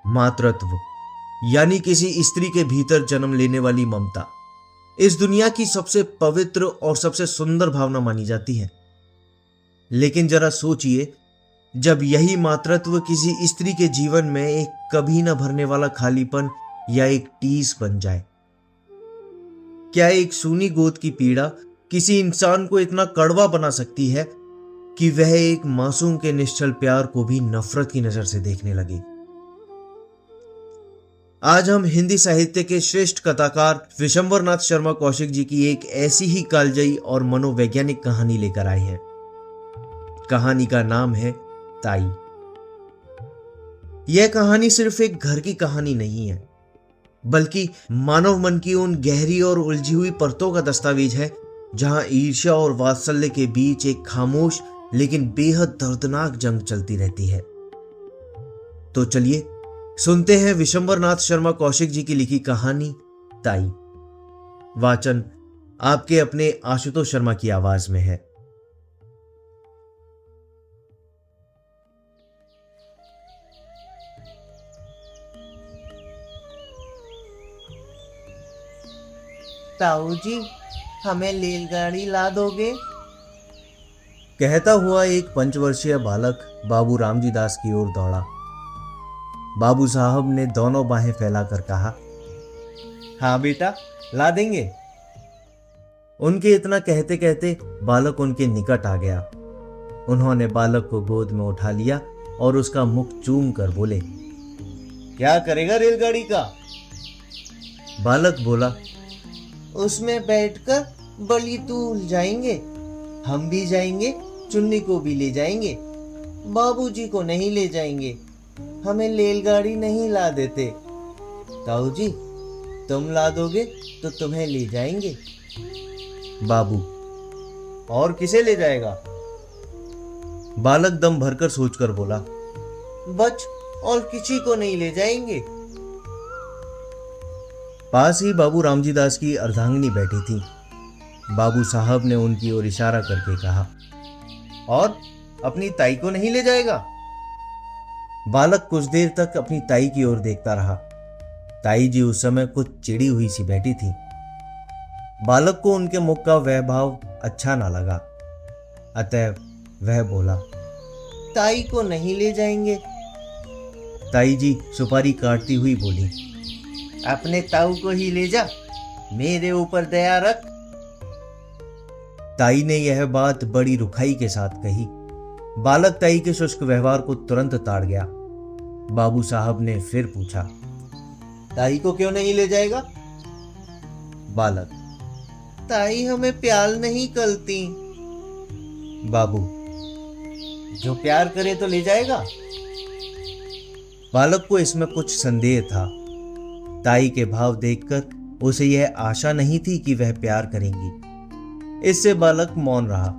मातृत्व यानी किसी स्त्री के भीतर जन्म लेने वाली ममता इस दुनिया की सबसे पवित्र और सबसे सुंदर भावना मानी जाती है। लेकिन जरा सोचिए, जब यही मातृत्व किसी स्त्री के जीवन में एक कभी न भरने वाला खालीपन या एक टीस बन जाए, क्या एक सूनी गोद की पीड़ा किसी इंसान को इतना कड़वा बना सकती है कि वह एक मासूम के निश्चल प्यार को भी नफरत की नजर से देखने लगे। आज हम हिंदी साहित्य के श्रेष्ठ कथाकार विशंबरनाथ शर्मा कौशिक जी की एक ऐसी ही कालजयी और मनोवैज्ञानिक कहानी लेकर आए हैं। कहानी का नाम है ताई। यह कहानी सिर्फ एक घर की कहानी नहीं है, बल्कि मानव मन की उन गहरी और उलझी हुई परतों का दस्तावेज है जहां ईर्ष्या और वात्सल्य के बीच एक खामोश लेकिन बेहद दर्दनाक जंग चलती रहती है। तो चलिए सुनते हैं विशंबरनाथ शर्मा कौशिक जी की लिखी कहानी ताई। वाचन आपके अपने आशुतोष शर्मा की आवाज में है। ताऊ जी, हमें रेलगाड़ी ला दोगे? कहता हुआ एक 5 वर्षीय बालक बाबू रामजी दास की ओर दौड़ा। बाबू साहब ने दोनों बाहें फैलाकर कहा, हाँ बेटा, ला देंगे। उनके इतना कहते कहते बालक उनके निकट आ गया। उन्होंने बालक को गोद में उठा लिया और उसका मुख चूम कर बोले, क्या करेगा रेलगाड़ी का? बालक बोला, उसमें बैठकर बड़ी दूर जाएंगे, हम भी जाएंगे, चुन्नी को भी ले जाएंगे, बाबूजी को नहीं ले जाएंगे, हमें रेलगाड़ी नहीं ला देते। ताऊ जी, तुम ला दोगे तो तुम्हें ले जाएंगे। बाबू, और किसे ले जाएगा? बालक दम भरकर सोचकर बोला, बच और किसी को नहीं ले जाएंगे। पास ही बाबू रामजी दास की अर्धांगिनी बैठी थी। बाबू साहब ने उनकी ओर इशारा करके कहा, और अपनी ताई को नहीं ले जाएगा? बालक कुछ देर तक अपनी ताई की ओर देखता रहा। ताई जी उस समय कुछ चिड़ी हुई सी बैठी थी। बालक को उनके मुख का वह भाव अच्छा ना लगा, अतः वह बोला, ताई को नहीं ले जाएंगे। ताई जी सुपारी काटती हुई बोली, अपने ताऊ को ही ले जा, मेरे ऊपर दया रख। ताई ने यह बात बड़ी रुखाई के साथ कही। बालक ताई के शुष्क व्यवहार को तुरंत ताड़ गया। बाबू साहब ने फिर पूछा, ताई को क्यों नहीं ले जाएगा? बालक, ताई हमें प्यार नहीं करती। बाबू, जो प्यार करे तो ले जाएगा। बालक को इसमें कुछ संदेह था। ताई के भाव देखकर उसे यह आशा नहीं थी कि वह प्यार करेंगी। इससे बालक मौन रहा।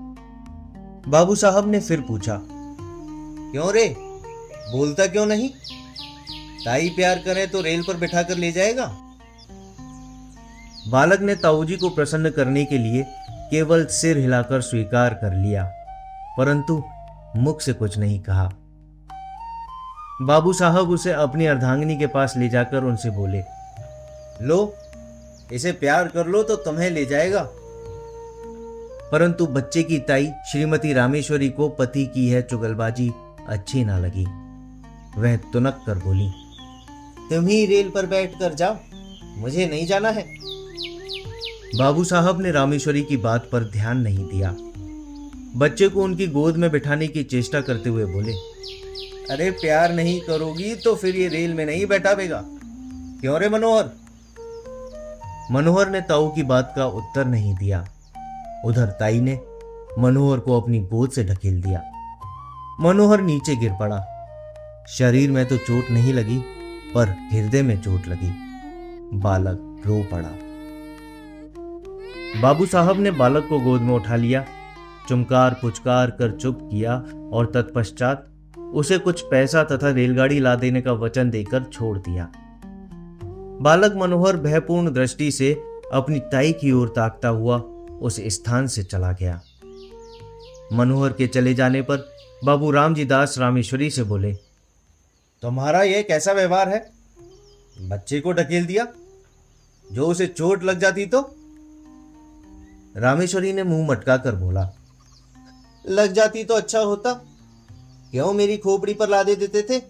बाबू साहब ने फिर पूछा, क्यों रे, बोलता क्यों नहीं? ताई प्यार करे तो रेल पर बिठाकर ले जाएगा। बालक ने ताऊ जी को प्रसन्न करने के लिए केवल सिर हिलाकर स्वीकार कर लिया, परंतु मुख से कुछ नहीं कहा। बाबू साहब उसे अपनी अर्धांगिनी के पास ले जाकर उनसे बोले, लो, इसे प्यार कर लो तो तुम्हें ले जाएगा। परंतु बच्चे की ताई श्रीमती रामेश्वरी को पति की यह चुगलबाजी अच्छी ना लगी। वह तुनक कर बोली, तुम ही रेल पर बैठ कर जाओ, मुझे नहीं जाना है। बाबू साहब ने रामेश्वरी की बात पर ध्यान नहीं दिया। बच्चे को उनकी गोद में बिठाने की चेष्टा करते हुए बोले, अरे प्यार नहीं करोगी तो फिर ये रेल में नहीं बैठावेगा, क्यों रे मनोहर? मनोहर ने ताऊ की बात का उत्तर नहीं दिया। उधर ताई ने मनोहर को अपनी गोद से ढकेल दिया। मनोहर नीचे गिर पड़ा। शरीर में तो चोट नहीं लगी, पर हृदय में चोट लगी। बालक रो पड़ा। बाबू साहब ने बालक को गोद में उठा लिया, चुमकार पुचकार कर चुप किया और तत्पश्चात उसे कुछ पैसा तथा रेलगाड़ी ला देने का वचन देकर छोड़ दिया। बालक मनोहर भयपूर्ण दृष्टि से अपनी ताई की ओर ताकता हुआ उस स्थान से चला गया। मनोहर के चले जाने पर बाबू रामजी दास रामेश्वरी से बोले, तुम्हारा ये कैसा व्यवहार है? बच्चे को ढकेल दिया, जो उसे चोट लग जाती तो? रामेश्वरी ने मुंह मटका कर बोला, लग जाती तो अच्छा होता। क्यों मेरी खोपड़ी पर लादे देते थे?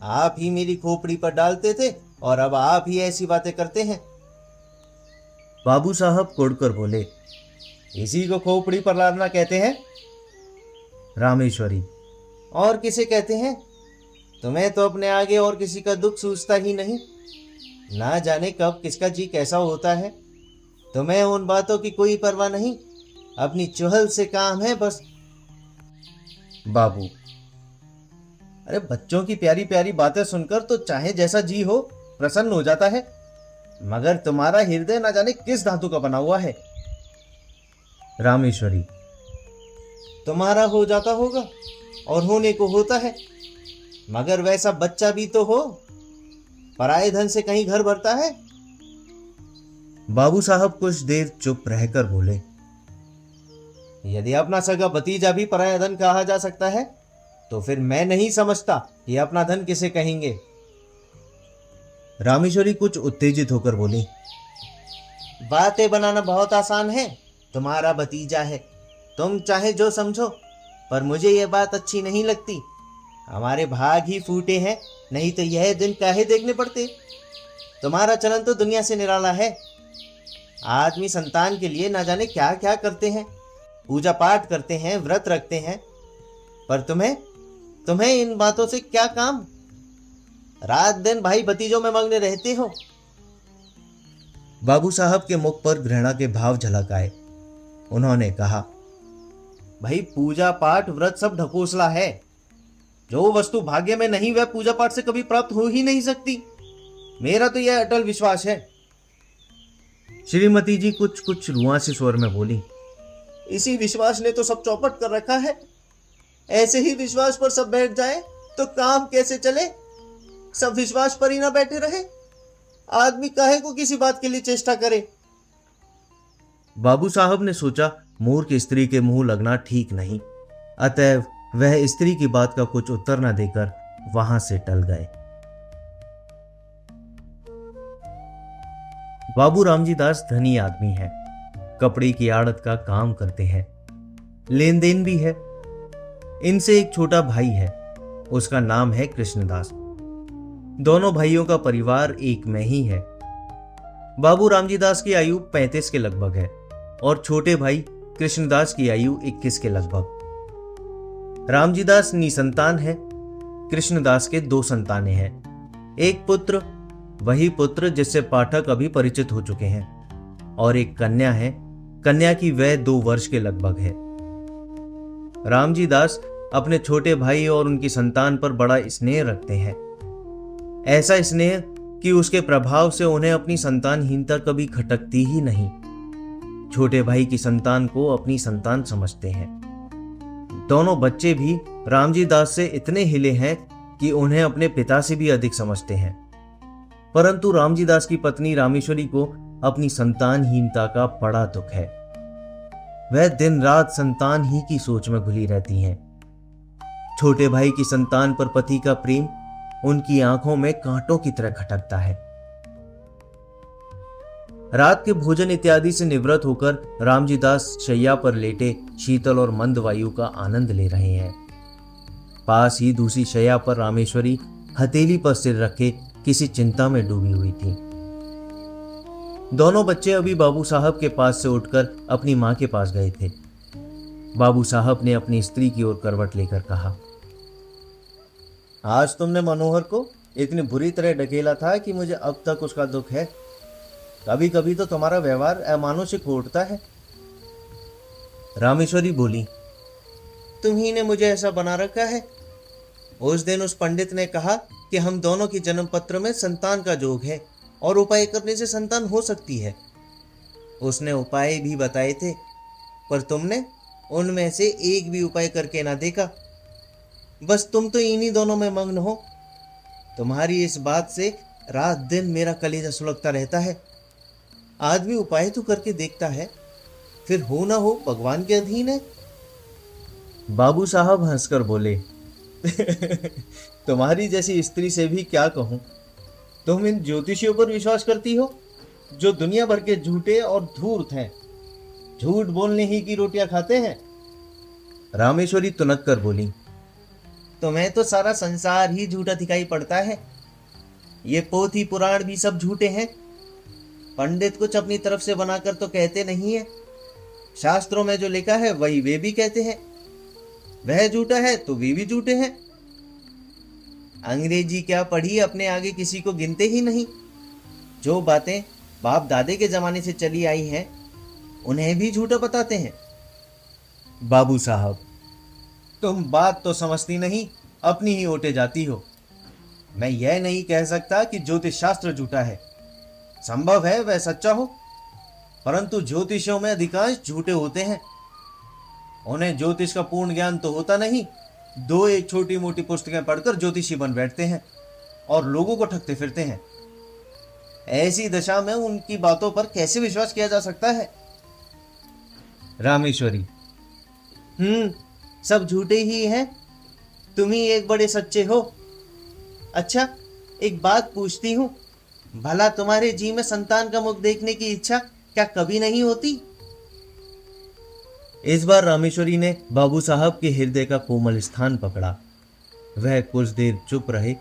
आप ही मेरी खोपड़ी पर डालते थे और अब आप ही ऐसी बातें करते हैं। बाबू साहब कोड़कर बोले, इसी को खोपड़ी पर लादना कहते हैं? रामेश्वरी, और किसे कहते हैं? तुम्हें तो अपने आगे और किसी का दुख सूझता ही नहीं। ना जाने कब किसका जी कैसा होता है। तुम्हें उन बातों की कोई परवाह नहीं, अपनी चुहल से काम है बस। बाबू, अरे बच्चों की प्यारी प्यारी बातें सुनकर तो चाहे जैसा जी हो प्रसन्न हो जाता है, मगर तुम्हारा हृदय ना जाने किस धातु का बना हुआ है। रामेश्वरी, तुम्हारा हो जाता होगा और होने को होता है, मगर वैसा बच्चा भी तो हो। पराये धन से कहीं घर भरता है? बाबू साहब कुछ देर चुप रहकर बोले, यदि अपना सगा भतीजा भी पराया धन कहा जा सकता है तो फिर मैं नहीं समझता कि अपना धन किसे कहेंगे। रामेश्वरी कुछ उत्तेजित होकर बोली, बातें बनाना बहुत आसान है। तुम्हारा भतीजा है, तुम चाहे जो समझो, पर मुझे यह बात अच्छी नहीं लगती। हमारे भाग ही फूटे हैं, नहीं तो यह दिन काहे देखने पड़ते। तुम्हारा चलन तो दुनिया से निराला है। आदमी संतान के लिए ना जाने क्या क्या करते हैं, पूजा पाठ करते हैं, व्रत रखते हैं, पर तुम्हें इन बातों से क्या काम? रात दिन भाई भतीजों में मग्न रहते हो। बाबू साहब के मुख पर घृणा के भाव झलक आए। उन्होंने कहा, भाई पूजा पाठ व्रत सब ढकोसला है। जो वस्तु भाग्य में नहीं वह पूजा पाठ से कभी प्राप्त हो ही नहीं सकती। मेरा तो यह अटल विश्वास है। श्रीमती जी कुछ कुछ रुआंसे स्वर में बोली, इसी विश्वास ने तो सब चौपट कर रखा है। ऐसे ही विश्वास पर सब बैठ जाए तो काम कैसे चले? सब विश्वास पर ही ना बैठे रहे। आदमी काहे को किसी बात के लिए चेष्टा करे। बाबू साहब ने सोचा मूर्ख स्त्री के मुंह लगना ठीक नहीं, अतएव वह स्त्री की बात का कुछ उत्तर न देकर वहां से टल गए। बाबू रामजी दास धनी आदमी है, कपड़े की आड़त का काम करते हैं, लेन देन भी है। इनसे एक छोटा भाई है, उसका नाम है कृष्णदास। दोनों भाइयों का परिवार एक में ही है। बाबू रामजी दास की आयु 35 के लगभग है और छोटे भाई कृष्णदास की आयु 21 के लगभग। रामजी दास निसंतान है। कृष्णदास के 2 संतानें हैं, एक पुत्र, वही पुत्र जिससे पाठक अभी परिचित हो चुके हैं, और एक कन्या है। कन्या की वय 2 वर्ष के लगभग है। रामजी दास अपने छोटे भाई और उनकी संतान पर बड़ा स्नेह रखते हैं, ऐसा स्नेह कि उसके प्रभाव से उन्हें अपनी संतानहीनता कभी खटकती ही नहीं। छोटे भाई की संतान को अपनी संतान समझते हैं। दोनों बच्चे भी रामजी दास से इतने हिले हैं कि उन्हें अपने पिता से भी अधिक समझते हैं, परंतु रामजी दास की पत्नी रामेश्वरी को अपनी संतानहीनता का बड़ा दुख है। वह दिन रात संतान ही की सोच में घुली रहती हैं। छोटे भाई की संतान पर पति का प्रेम उनकी आंखों में कांटों की तरह खटकता है। रात के भोजन इत्यादि से निवृत्त होकर रामजी दास शैया पर लेटे शीतल और मंद वायु का आनंद ले रहे हैं। पास ही दूसरी शैया पर रामेश्वरी हथेली पर सिर रखे किसी चिंता में डूबी हुई थी। दोनों बच्चे अभी बाबू साहब के पास से उठकर अपनी मां के पास गए थे। बाबू साहब ने अपनी स्त्री की ओर करवट लेकर कहा, आज तुमने मनोहर को इतनी बुरी तरह ढकेला था कि मुझे अब तक उसका दुख है। कभी कभी तो तुम्हारा व्यवहार अमानुषिक हो उठता है। रामेश्वरी बोली, तुम्ही ने मुझे ऐसा बना रखा है। उस दिन उस पंडित ने कहा कि हम दोनों की जन्म पत्र में संतान का जोग है और उपाय करने से संतान हो सकती है। उसने उपाय भी बताए थे, पर तुमने उनमें से एक भी उपाय करके ना देखा। बस तुम तो इन्हीं दोनों में मग्न हो। तुम्हारी इस बात से रात दिन मेरा कलेजा सुलगता रहता है। आदमी उपाय तो करके देखता है, फिर हो ना हो भगवान के अधीन है। बाबू साहब हंसकर बोले, तुम्हारी जैसी स्त्री से भी क्या कहूं। तुम इन ज्योतिषियों पर विश्वास करती हो जो दुनिया भर के झूठे और धूर्त हैं, झूठ बोलने ही की रोटियां खाते हैं। रामेश्वरी तुनक कर बोली, तुम्हें तो सारा संसार ही झूठा दिखाई पड़ता है। ये पोथी पुराण भी सब झूठे हैं। पंडित कुछ अपनी तरफ से बनाकर तो कहते नहीं है। शास्त्रों में जो लिखा है वही वे भी कहते हैं। वह झूठा है तो वे भी झूठे हैं। अंग्रेजी क्या पढ़ी, अपने आगे किसी को गिनते ही नहीं। जो बातें बाप दादे के जमाने से चली आई हैं उन्हें भी झूठा बताते हैं। बाबू साहब, तुम बात तो समझती नहीं, अपनी ही ओटे जाती हो। मैं यह नहीं कह सकता कि ज्योतिष शास्त्र झूठा है। संभव है वह सच्चा हो, परंतु ज्योतिषों में अधिकांश झूठे होते हैं। उन्हें ज्योतिष का पूर्ण ज्ञान तो होता नहीं। दो एक छोटी मोटी पुस्तकें पढ़कर ज्योतिषी बन बैठते हैं और लोगों को ठगते फिरते हैं। ऐसी दशा में उनकी बातों पर कैसे विश्वास किया जा सकता है। रामेश्वरी, सब झूठे ही हैं। तुम ही एक बड़े सच्चे हो। अच्छा, एक बात पूछती हूँ, भला तुम्हारे जी में संतान का मुख देखने की इच्छा क्या कभी नहीं होती? इस बार रामेश्वरी ने बाबू साहब के हृदय का कोमल स्थान पकड़ा। वह कुछ देर चुप रहे,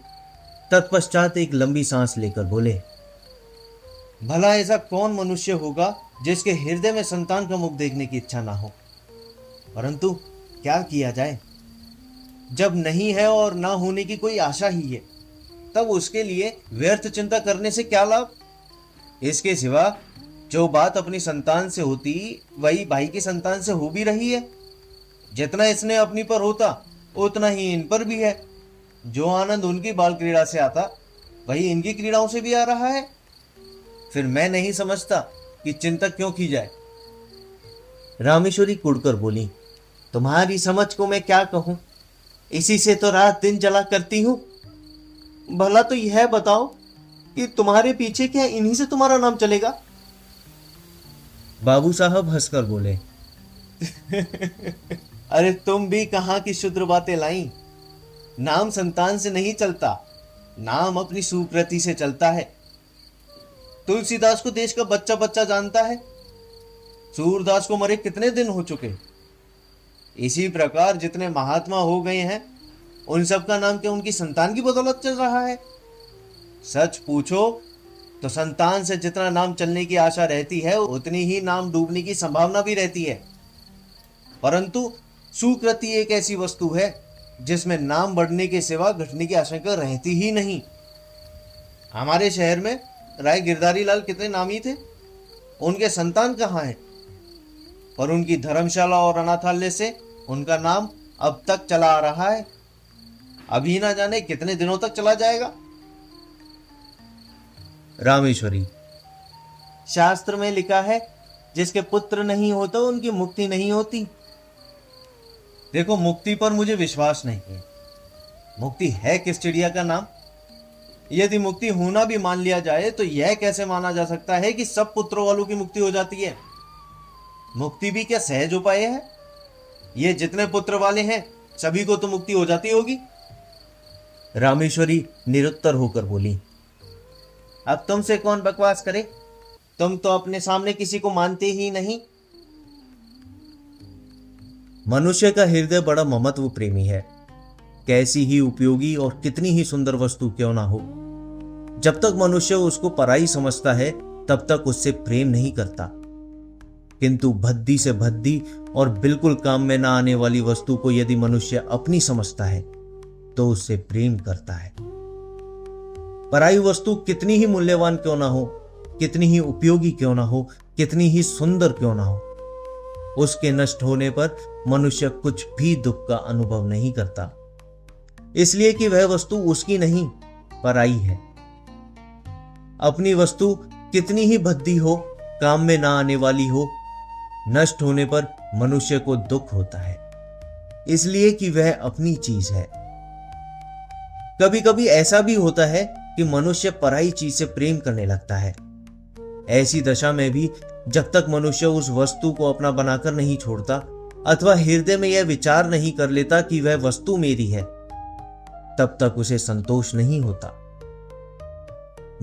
तत्पश्चात एक लंबी सांस लेकर बोले, भला ऐसा कौन मनुष्य होगा जिसके हृदय में संतान का मुख देखने की इच्छा ना हो। परंतु क्या किया जाए, जब नहीं है और ना होने की कोई आशा ही है, तब उसके लिए व्यर्थ चिंता करने से क्या लाभ। इसके सिवा जो बात अपनी संतान से होती वही भाई की संतान से हो भी रही है। जितना इसने अपनी पर होता उतना ही इन पर भी है। जो आनंद उनकी बाल क्रीड़ा से आता वही इनकी क्रीड़ाओं से भी आ रहा है। फिर मैं नहीं समझता कि चिंता क्यों की जाए। रामेश्वरी कुड़कर बोली, तुम्हारी समझ को मैं क्या कहूं, इसी से तो रात दिन जला करती हूं। भला तो यह बताओ कि तुम्हारे पीछे क्या इन्हीं से तुम्हारा नाम चलेगा? बाबू साहब हंसकर बोले, अरे तुम भी कहां की शुद्र बातें लाई। नाम संतान से नहीं चलता, नाम अपनी सुकृति से चलता है। तुलसीदास को देश का बच्चा बच्चा जानता है। सूरदास को मरे कितने दिन हो चुके। इसी प्रकार जितने महात्मा हो गए हैं उन सब का नाम क्या उनकी संतान की बदौलत चल रहा है? सच पूछो तो संतान से जितना नाम चलने की आशा रहती है उतनी ही नाम डूबने की संभावना भी रहती है। परंतु सुकृति एक ऐसी वस्तु है जिसमें नाम बढ़ने के सिवा घटने की आशंका रहती ही नहीं। हमारे शहर में राय गिरधारी लाल कितने नामी थे, उनके संतान कहाँ हैं? पर उनकी धर्मशाला और अनाथालय से उनका नाम अब तक चला आ रहा है। अभी ना जाने कितने दिनों तक चला जाएगा। रामेश्वरी, शास्त्र में लिखा है जिसके पुत्र नहीं होता उनकी मुक्ति नहीं होती। देखो, मुक्ति पर मुझे विश्वास नहीं है। मुक्ति है किस चिड़िया का नाम? यदि मुक्ति होना भी मान लिया जाए तो यह कैसे माना जा सकता है कि सब पुत्रों वालों की मुक्ति हो जाती है। मुक्ति भी क्या सहज उपाय है? ये जितने पुत्र वाले हैं सभी को तो मुक्ति हो जाती होगी। रामेश्वरी निरुत्तर होकर बोली, अब तुमसे कौन बकवास करे? तुम तो अपने सामने किसी को मानते ही नहीं। मनुष्य का हृदय बड़ा ममत्व प्रेमी है। कैसी ही उपयोगी और कितनी ही सुंदर वस्तु क्यों ना हो, जब तक मनुष्य उसको पराई समझता है तब तक उससे प्रेम नहीं करता। किंतु भद्दी से भद्दी और बिल्कुल काम में ना आने वाली वस्तु को यदि मनुष्य अपनी समझता है तो उससे प्रेम करता है। पराई वस्तु कितनी ही मूल्यवान क्यों ना हो, कितनी ही उपयोगी क्यों ना हो, कितनी ही सुंदर क्यों ना हो, उसके नष्ट होने पर मनुष्य कुछ भी दुख का अनुभव नहीं करता, इसलिए कि वह वस्तु उसकी नहीं, पराई है। अपनी वस्तु कितनी ही भद्दी हो, काम में ना आने वाली हो, नष्ट होने पर मनुष्य को दुख होता है, इसलिए कि वह अपनी चीज है। कभी कभी ऐसा भी होता है कि मनुष्य पराई चीज से प्रेम करने लगता है। ऐसी दशा में भी जब तक मनुष्य उस वस्तु को अपना बनाकर नहीं छोड़ता अथवा हृदय में यह विचार नहीं कर लेता कि वह वस्तु मेरी है, तब तक उसे संतोष नहीं होता।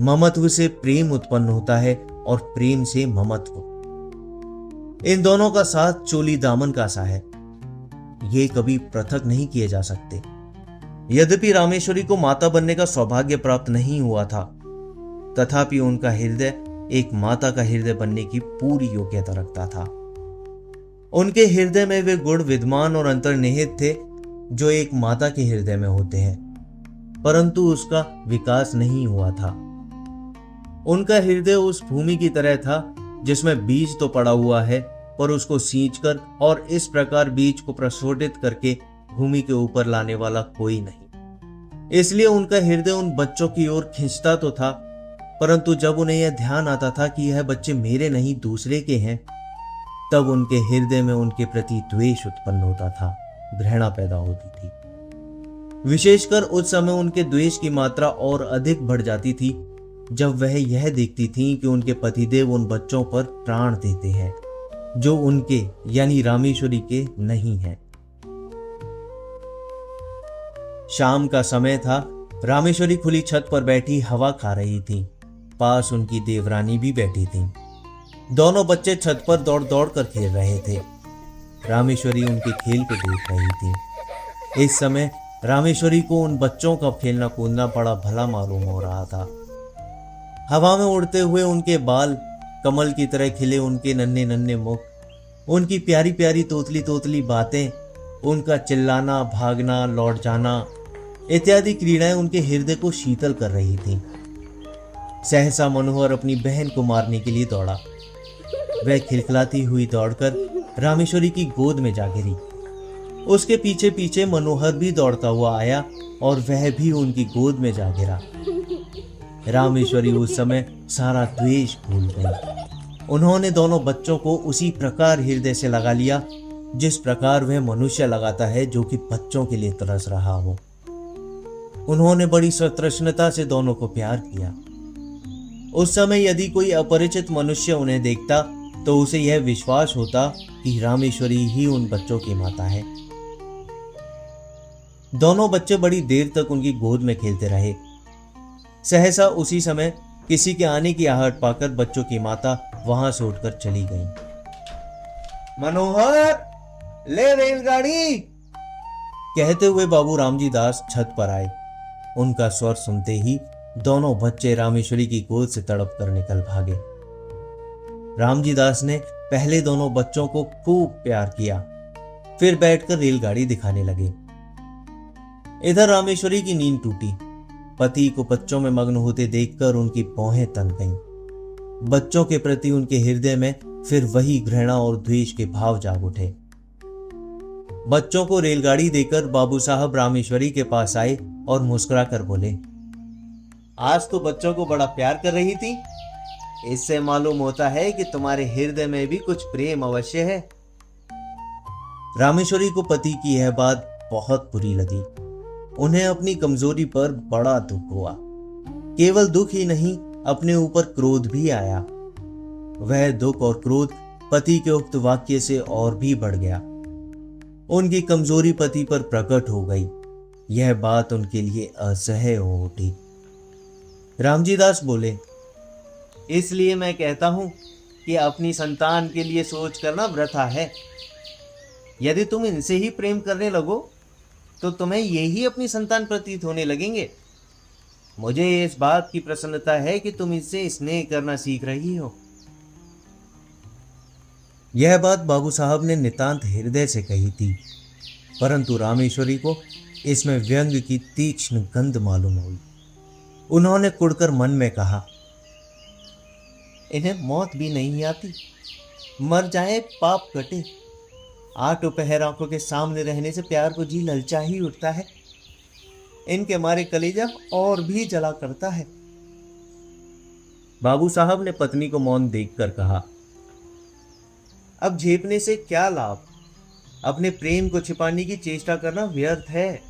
ममत्व से प्रेम उत्पन्न होता है और प्रेम से ममत्व। इन दोनों का साथ चोली दामन का सा है, ये कभी पृथक नहीं किए जा सकते। यद्यपि रामेश्वरी को माता बनने का सौभाग्य प्राप्त नहीं हुआ था, तथापि उनका हृदय एक माता का हृदय बनने की पूरी योग्यता रखता था। उनके हृदय में वे गुण विद्यमान और अंतर्निहित थे जो एक माता के हृदय में होते हैं, परंतु उसका विकास नहीं हुआ था। उनका हृदय उस भूमि की तरह था जिसमें बीज तो पड़ा हुआ है, पर उसको सींचकर और इस प्रकार बीज को प्रस्फुटित करके भूमि के ऊपर लाने वाला कोई नहीं। इसलिए उनका हृदय उन बच्चों की ओर खींचता तो था, परंतु जब उन्हें यह ध्यान आता था कि यह बच्चे मेरे नहीं दूसरे के हैं, तब उनके हृदय में उनके प्रति द्वेष उत्पन्न होता था, घृणा पैदा होती थी। विशेषकर उस समय उनके द्वेष की मात्रा और अधिक बढ़ जाती थी जब वह यह देखती थीं कि उनके पतिदेव उन बच्चों पर प्राण देते हैं जो उनके यानी रामेश्वरी के नहीं हैं। शाम का समय था। रामेश्वरी खुली छत पर बैठी हवा खा रही थी। पास उनकी देवरानी भी बैठी थी। दोनों बच्चे छत पर दौड़ दौड़ कर खेल रहे थे। रामेश्वरी उनके खेल को देख रही थी। इस समय रामेश्वरी को उन बच्चों का खेलना कूदना बड़ा भला मालूम हो रहा था। हवा में उड़ते हुए उनके बाल, कमल की तरह खिले उनके नन्हे नन्हे मुख, उनकी प्यारी प्यारी तोतली तोतली बातें, उनका चिल्लाना, भागना, लौट जाना इत्यादि क्रीड़ाएं उनके हृदय को शीतल कर रही थीं। सहसा मनोहर अपनी बहन को मारने के लिए दौड़ा। वह खिलखिलाती हुई दौड़कर रामेश्वरी की गोद में जा गिरी। उसके पीछे पीछे मनोहर भी दौड़ता हुआ आया और वह भी उनकी गोद में जा गिरा। रामेश्वरी उस समय सारा द्वेष भूल गई। उन्होंने दोनों बच्चों को उसी प्रकार हृदय से लगा लिया जिस प्रकार वह मनुष्य लगाता है जो कि बच्चों के लिए तरस रहा हो। उन्होंने बड़ी सतृष्णता से दोनों को प्यार किया। उस समय यदि कोई अपरिचित मनुष्य उन्हें देखता तो उसे यह विश्वास होता कि रामेश्वरी ही उन बच्चों की माता है। दोनों बच्चे बड़ी देर तक उनकी गोद में खेलते रहे। सहसा उसी समय किसी के आने की आहट पाकर बच्चों की माता वहां से उठकर चली गई। मनोहर, ले रेलगाड़ी, कहते हुए बाबू रामजी दास छत पर आए। उनका स्वर सुनते ही दोनों बच्चे रामेश्वरी की गोद से तड़प कर निकल भागे। रामजी दास ने पहले दोनों बच्चों को खूब प्यार किया, फिर बैठकर रेलगाड़ी दिखाने लगे। इधर रामेश्वरी की नींद टूटी। पति को बच्चों में मग्न होते देखकर उनकी भौहें तन गईं। बच्चों के प्रति उनके हृदय में फिर वही घृणा और द्वेष के भाव जाग उठे। बच्चों को रेलगाड़ी देकर बाबू साहब रामेश्वरी के पास आए और मुस्कुराकर बोले, आज तो बच्चों को बड़ा प्यार कर रही थी। इससे मालूम होता है कि तुम्हारे हृदय में भी कुछ प्रेम अवश्य है। रामेश्वरी को पति की यह बात बहुत बुरी लगी। उन्हें अपनी कमजोरी पर बड़ा दुख हुआ। केवल दुख ही नहीं, अपने ऊपर क्रोध भी आया। वह दुख और क्रोध पति के उक्त वाक्य से और भी बढ़ गया। उनकी कमजोरी पति पर प्रकट हो गई। यह बात उनके लिए असह्य हो उठी। रामजी दास बोले, इसलिए मैं कहता हूं कि अपनी संतान के लिए सोच करना वृथा है। यदि तुम इनसे ही प्रेम करने लगो तो तुम्हें यही अपनी संतान प्रतीत होने लगेंगे। मुझे इस बात की प्रसन्नता है कि तुम इससे स्नेह करना सीख रही हो। यह बात बाबू साहब ने नितांत हृदय से कही थी, परंतु रामेश्वरी को इसमें व्यंग की तीक्ष्ण गंध मालूम हुई। उन्होंने कुड़कर मन में कहा, इन्हें मौत भी नहीं आती, मर जाए पाप कटे। आठों पहर आंखों के सामने रहने से प्यार को जी ललचा ही उठता है। इनके मारे कलेजा और भी जला करता है। बाबू साहब ने पत्नी को मौन देखकर कहा, अब झेपने से क्या लाभ। अपने प्रेम को छिपाने की चेष्टा करना व्यर्थ है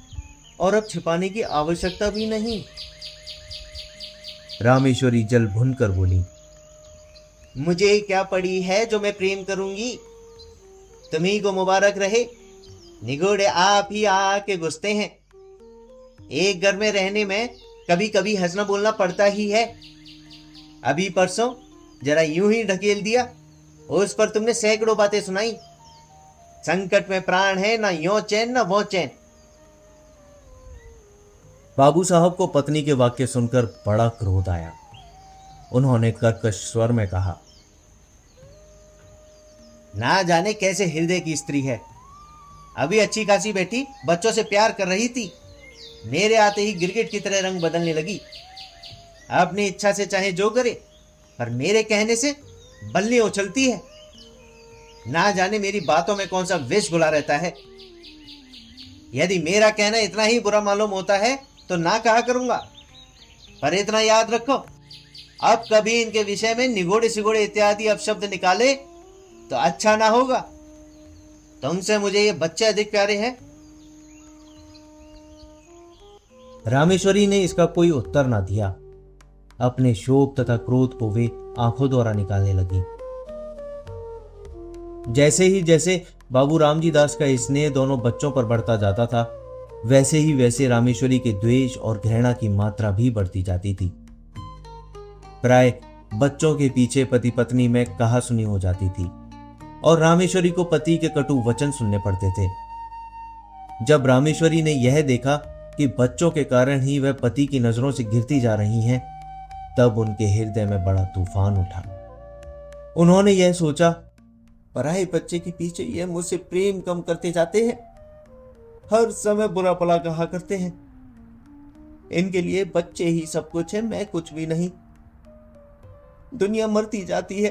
और अब छिपाने की आवश्यकता भी नहीं। रामेश्वरी जल भुनकर बोली, मुझे क्या पड़ी है जो मैं प्रेम करूंगी। तुम्ही को मुबारक रहे। निगोड़े आप ही आके घुसते हैं। एक घर में रहने में कभी कभी हंसना बोलना पड़ता ही है। अभी परसों जरा यूं ही ढकेल दिया, उस पर तुमने सैकड़ों बातें सुनाई। संकट में प्राण है, ना यो चैन ना वो चैन। बाबू साहब को पत्नी के वाक्य सुनकर बड़ा क्रोध आया। उन्होंने कर्कश स्वर में कहा, ना जाने कैसे हृदय की स्त्री है। अभी अच्छी खासी बैठी बच्चों से प्यार कर रही थी, मेरे आते ही गिरगिट की तरह रंग बदलने लगी। अपनी इच्छा से चाहे जो करे, पर मेरे कहने से बल्ली उछलती है। ना जाने मेरी बातों में कौन सा विष घुला रहता है। यदि मेरा कहना इतना ही बुरा मालूम होता है तो ना कहा करूंगा, पर इतना याद रखो, अब कभी इनके विषय में निगोड़े सिगोड़े इत्यादि अपशब्द निकाले तो अच्छा ना होगा। तुमसे मुझे ये बच्चे अधिक प्यारे हैं। रामेश्वरी ने इसका कोई उत्तर ना दिया। अपने शोक तथा क्रोध को वे आंखों द्वारा निकालने लगी। जैसे बाबू रामजी दास का स्नेह दोनों बच्चों पर बढ़ता जाता था, वैसे रामेश्वरी के द्वेष और घृणा की मात्रा भी बढ़ती जाती थी। प्राय बच्चों के पीछे पति पत्नी में कहा सुनी हो जाती थी और रामेश्वरी को पति के कटु वचन सुनने पड़ते थे। जब रामेश्वरी ने यह देखा कि बच्चों के कारण ही वह पति की नजरों से गिरती जा रही हैं, तब उनके हृदय में बड़ा तूफान उठा। उन्होंने यह सोचा, पराये बच्चे के पीछे यह मुझसे प्रेम कम करते जाते हैं, हर समय बुरा भला कहा करते हैं। इनके लिए बच्चे ही सब कुछ है, मैं कुछ भी नहीं। दुनिया मरती जाती है,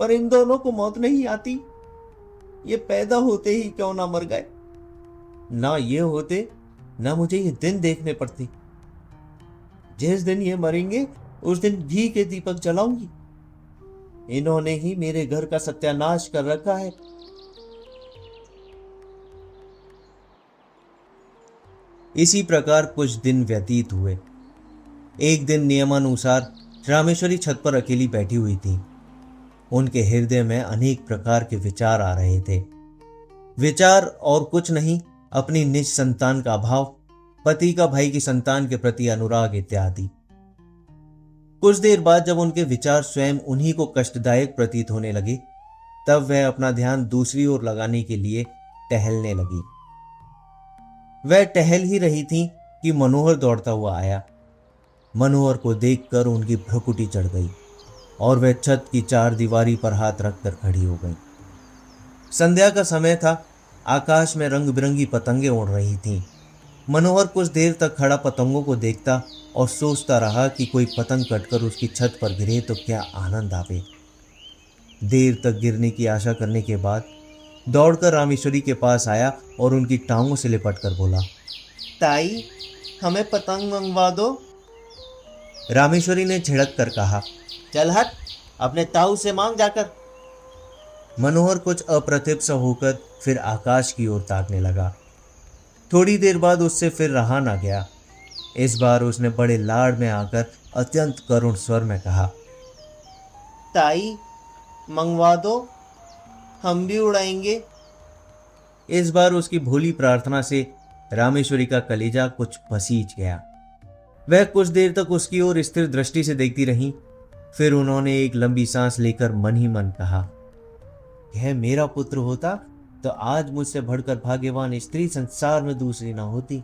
पर इन दोनों को मौत नहीं आती। ये पैदा होते ही क्यों ना मर गए। ना ये होते, ना मुझे ये दिन देखने पड़ती। जिस दिन ये मरेंगे उस दिन घी के दीपक जलाऊंगी। इन्होंने ही मेरे घर का सत्यानाश कर रखा है। इसी प्रकार कुछ दिन व्यतीत हुए। एक दिन नियमानुसार रामेश्वरी छत पर अकेली बैठी हुई थी। उनके हृदय में अनेक प्रकार के विचार आ रहे थे। विचार और कुछ नहीं, अपनी निज संतान का अभाव, पति का भाई की संतान के प्रति अनुराग इत्यादि। कुछ देर बाद जब उनके विचार स्वयं उन्हीं को कष्टदायक प्रतीत होने लगे, तब वह अपना ध्यान दूसरी ओर लगाने के लिए टहलने लगी। वह टहल ही रही थी कि मनोहर दौड़ता हुआ आया। मनोहर को देखकर उनकी भ्रुकुटी चढ़ गई और वह छत की चार दीवारी पर हाथ रखकर खड़ी हो गई। संध्या का समय था। आकाश में रंग बिरंगी पतंगें उड़ रही थीं। मनोहर कुछ देर तक खड़ा पतंगों को देखता और सोचता रहा कि कोई पतंग कटकर उसकी छत पर गिरे तो क्या आनंद आवे। देर तक गिरने की आशा करने के बाद दौड़कर रामेश्वरी के पास आया और उनकी टांगों से लिपट कर बोला, ताई, हमें पतंग मंगवा दो। रामेश्वरी ने झिड़क कर कहा, चल हट, अपने ताऊ से मांग जाकर। मनोहर कुछ अप्रतिभ सा होकर फिर आकाश की ओर ताकने लगा। थोड़ी देर बाद उससे फिर रहा ना गया। इस बार उसने बड़े लाड़ में आकर अत्यंत करुण स्वर में कहा, ताई, मंगवा दो, हम भी उड़ाएंगे। इस बार उसकी भोली प्रार्थना से रामेश्वरी का कलेजा कुछ पसीज गया। वह कुछ देर तक उसकी ओर स्थिर दृष्टि से देखती रही। फिर उन्होंने एक लंबी सांस लेकर मन ही मन कहा, यह मेरा पुत्र होता तो आज मुझसे बढ़कर भाग्यवान स्त्री संसार में दूसरी ना होती।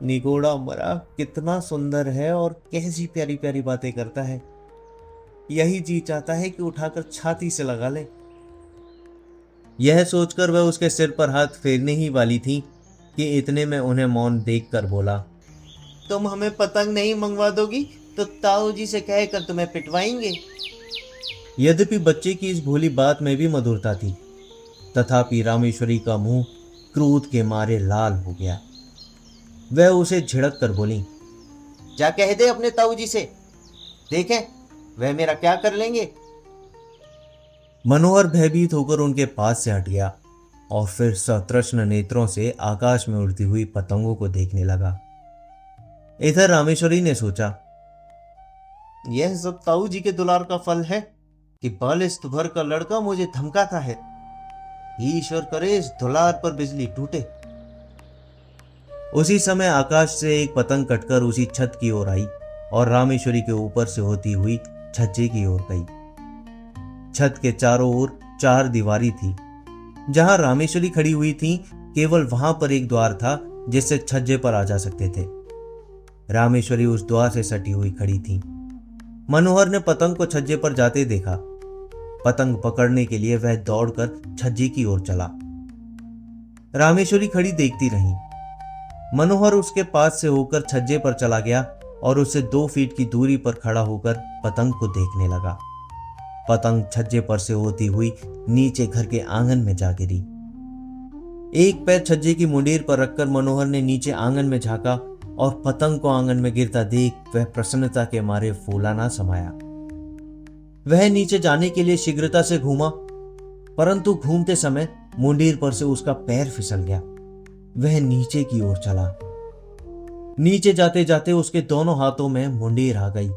निगोड़ा मरा कितना सुंदर है और कैसी प्यारी प्यारी बातें करता है। यही जी चाहता है कि उठाकर छाती से लगा ले। यह सोचकर वह उसके सिर पर हाथ फेरने ही वाली थी कि इतने में उन्हें मौन देखकर बोला, तुम हमें पतंग नहीं मंगवा दोगी तो ताऊ जी से कहकर तुम्हें पिटवाएंगे। यद्यपि बच्चे की इस भोली बात में भी मधुरता थी, तथापि रामेश्वरी का मुंह क्रोध के मारे लाल हो गया। वह उसे झिड़क कर बोली, जा कह दे अपने ताऊ जी से, देखें वह मेरा क्या कर लेंगे। मनोहर भयभीत होकर उनके पास से हट गया और फिर सतृष्ण नेत्रों से आकाश में उड़ती हुई पतंगों को देखने लगा। इधर रामेश्वरी ने सोचा, यह सब ताऊ जी के दुलार का फल है कि बालिस्त भर का लड़का मुझे धमकाता है। ईश्वर करे इस दुलार पर बिजली टूटे। उसी समय आकाश से एक पतंग कटकर उसी छत की ओर आई और रामेश्वरी के ऊपर से होती हुई छज्जे की ओर गई। छत के चारों ओर 4 दीवारी थी। जहां रामेश्वरी खड़ी हुई थी, केवल वहां पर एक द्वार था जिससे छज्जे पर आ जा सकते थे। रामेश्वरी उस द्वार से सटी हुई खड़ी थी। मनोहर ने पतंग को छज्जे पर जाते देखा। पतंग पकड़ने के लिए वह दौड़कर छज्जे की ओर चला। रामेश्वरी खड़ी देखती रही। मनोहर उसके पास से होकर छज्जे पर चला गया और उससे 2 फीट की दूरी पर खड़ा होकर पतंग को देखने लगा। पतंग छज्जे पर से होती हुई नीचे घर के आंगन में जा गिरी। एक पैर छज्जे की मुंडेर पर रखकर मनोहर ने नीचे आंगन में झांका और पतंग को आंगन में गिरता देख वह प्रसन्नता के मारे फूला ना समाया। वह नीचे जाने के लिए शीघ्रता से घूमा, परंतु घूमते समय मुंडेर पर से उसका पैर फिसल गया। वह नीचे की ओर चला। नीचे जाते जाते उसके दोनों हाथों में मुंडेर आ गई।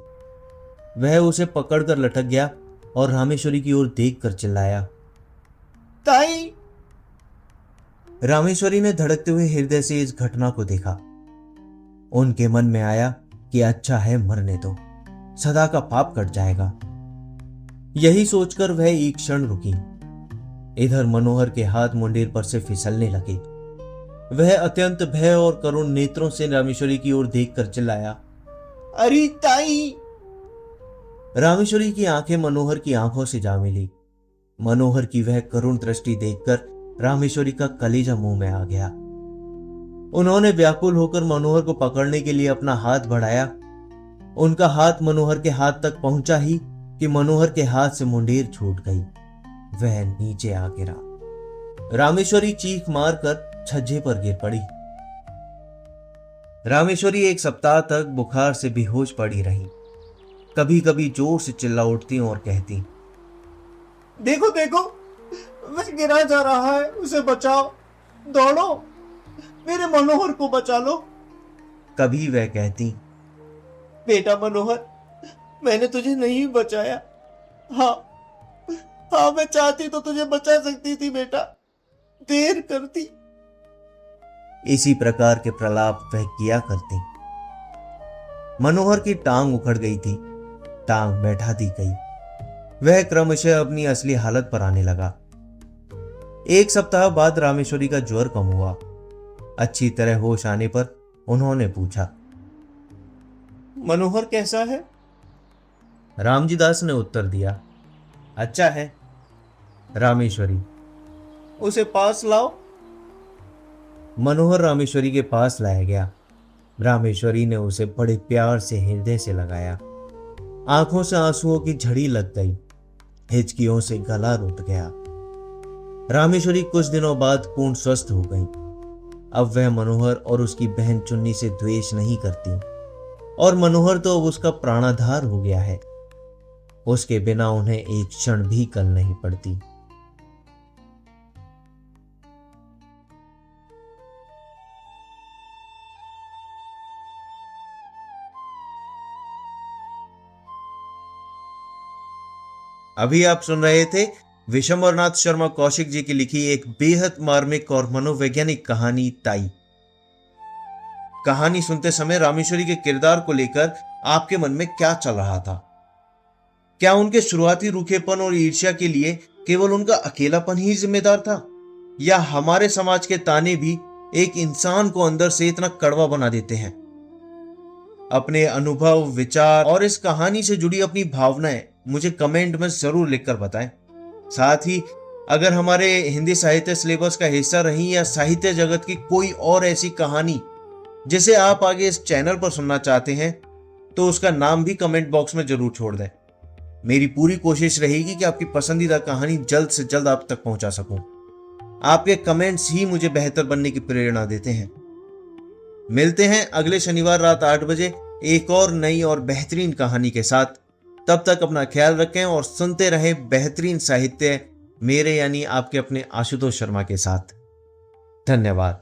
वह उसे पकड़कर लटक गया और रामेश्वरी की ओर देखकर चिल्लाया, ताई। रामेश्वरी ने धड़कते हुए हृदय से इस घटना को देखा। उनके मन में आया कि अच्छा है मरने दो, सदा का पाप कट जाएगा। यही सोचकर वह एक क्षण रुकी। इधर मनोहर के हाथ मुंडेर पर से फिसलने लगे। वह अत्यंत भय और करुण नेत्रों से रामेश्वरी की ओर देखकर चिल्लाया, अरे ताई। रामेश्वरी की आंखें मनोहर की आंखों से जा मिली। मनोहर की वह करुण दृष्टि देखकर रामेश्वरी का कलेजा मुंह में आ गया। उन्होंने व्याकुल होकर मनोहर को पकड़ने के लिए अपना हाथ बढ़ाया। उनका हाथ मनोहर के हाथ तक पहुंचा ही कि मनोहर के हाथ से मुंडेर छूट गई। वह नीचे आ गिरा। रामेश्वरी चीख मारकर छज्जे पर गिर पड़ी। रामेश्वरी 1 सप्ताह तक बुखार से बेहोश पड़ी रही। कभी कभी जोर से चिल्ला उठती और कहती, देखो देखो, वह गिरा जा रहा है, उसे बचाओ, दौड़ो, मेरे मनोहर को बचा लो। कभी वह कहती, बेटा मनोहर, मैंने तुझे नहीं बचाया। हाँ, मैं चाहती तो तुझे बचा सकती थी बेटा, देर करती। इसी प्रकार के प्रलाप वह किया करती। मनोहर की टांग उखड़ गई थी। टांग बैठा दी गई। वह क्रमशः अपनी असली हालत पर आने लगा। 1 सप्ताह बाद रामेश्वरी का ज्वर कम हुआ। अच्छी तरह होश आने पर उन्होंने पूछा, मनोहर कैसा है? रामजी दास ने उत्तर दिया, अच्छा है। रामेश्वरी, उसे पास लाओ। मनोहर रामेश्वरी के पास लाया गया। रामेश्वरी ने उसे बड़े प्यार से हृदय से लगाया। आंखों से आंसुओं की झड़ी लग गई। हिचकियों से गला रुक गया। रामेश्वरी कुछ दिनों बाद पूर्ण स्वस्थ हो गई। अब वह मनोहर और उसकी बहन चुन्नी से द्वेष नहीं करती और मनोहर तो अब उसका प्राणाधार हो गया है। उसके बिना उन्हें एक क्षण भी कल नहीं पड़ती। अभी आप सुन रहे थे विशंबरनाथ शर्मा कौशिक जी की लिखी एक बेहद मार्मिक और मनोवैज्ञानिक कहानी ताई। कहानी सुनते समय रामेश्वरी के किरदार को लेकर आपके मन में क्या चल रहा था? क्या उनके शुरुआती रूखेपन और ईर्ष्या के लिए केवल उनका अकेलापन ही जिम्मेदार था, या हमारे समाज के ताने भी एक इंसान को अंदर से इतना कड़वा बना देते हैं? अपने अनुभव, विचार और इस कहानी से जुड़ी अपनी भावनाएं मुझे कमेंट में जरूर लिखकर बताएं। साथ ही अगर हमारे हिंदी साहित्य सिलेबस का हिस्सा रही या साहित्य जगत की कोई और ऐसी कहानी जिसे आप आगे इस चैनल पर सुनना चाहते हैं, तो उसका नाम भी कमेंट बॉक्स में जरूर छोड़ दें। मेरी पूरी कोशिश रहेगी कि आपकी पसंदीदा कहानी जल्द से जल्द आप तक पहुंचा सकूं। आपके कमेंट्स ही मुझे बेहतर बनने की प्रेरणा देते हैं। मिलते हैं अगले शनिवार रात 8 बजे एक और नई और बेहतरीन कहानी के साथ। तब तक अपना ख्याल रखें और सुनते रहें बेहतरीन साहित्य, मेरे यानी आपके अपने आशुतोष शर्मा के साथ। धन्यवाद।